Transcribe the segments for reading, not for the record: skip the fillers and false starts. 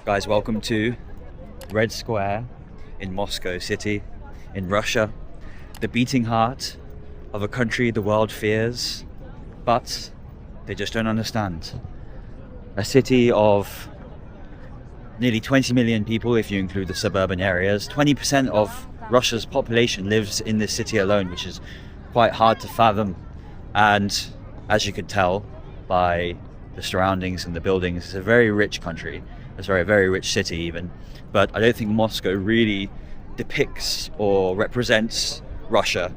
Guys, welcome to Red Square in Moscow City, in Russia. The beating heart of a country the world fears, but they just don't understand. A city of nearly 20 million people, if you include the suburban areas. 20% of Russia's population lives in this city alone, which is quite hard to fathom. And as you could tell by the surroundings and the buildings, it's a very rich country. Sorry, a very rich city even. But I don't think Moscow really depicts or represents Russia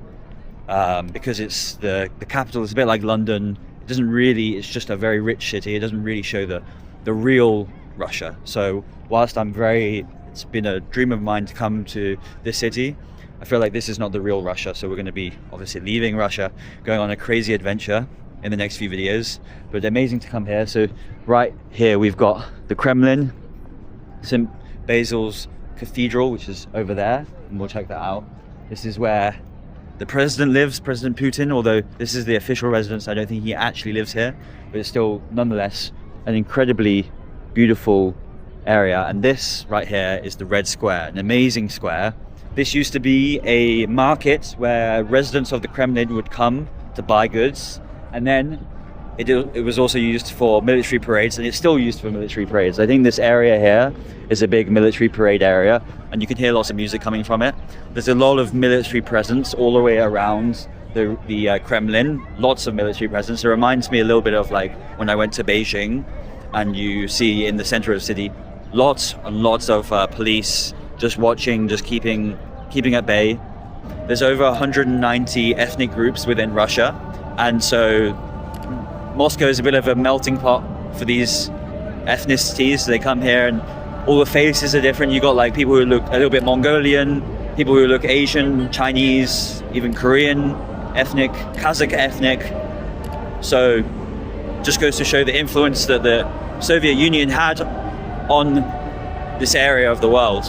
because it's the capital. It's a bit like London. It doesn't really, it's just a very rich city. It doesn't really show the real Russia. So whilst it's been a dream of mine to come to this city, I feel like this is not the real Russia. So we're going to be obviously leaving Russia, going on a crazy adventure in the next few videos, but amazing to come here. So right here we've got the Kremlin, St. Basil's Cathedral, which is over there, and we'll check that out. This is where the president lives, President Putin, although this is the official residence. I don't think he actually lives here, but it's still nonetheless an incredibly beautiful area. And this right here is the Red Square, an amazing square. This used to be a market where residents of the Kremlin would come to buy goods, and then it was also used for military parades, and it's still used for military parades. I think this area here is a big military parade area, and you can hear lots of music coming from it. There's a lot of military presence all the way around the Kremlin, lots of military presence. It reminds me a little bit of like when I went to Beijing, and you see in the center of the city lots and lots of police just watching, just keeping at bay. There's over 190 ethnic groups within Russia, and so Moscow is a bit of a melting pot for these ethnicities. So they come here and all the faces are different. You got like people who look a little bit Mongolian, people who look Asian, Chinese, even Korean ethnic, Kazakh ethnic. So just goes to show the influence that the Soviet Union had on this area of the world.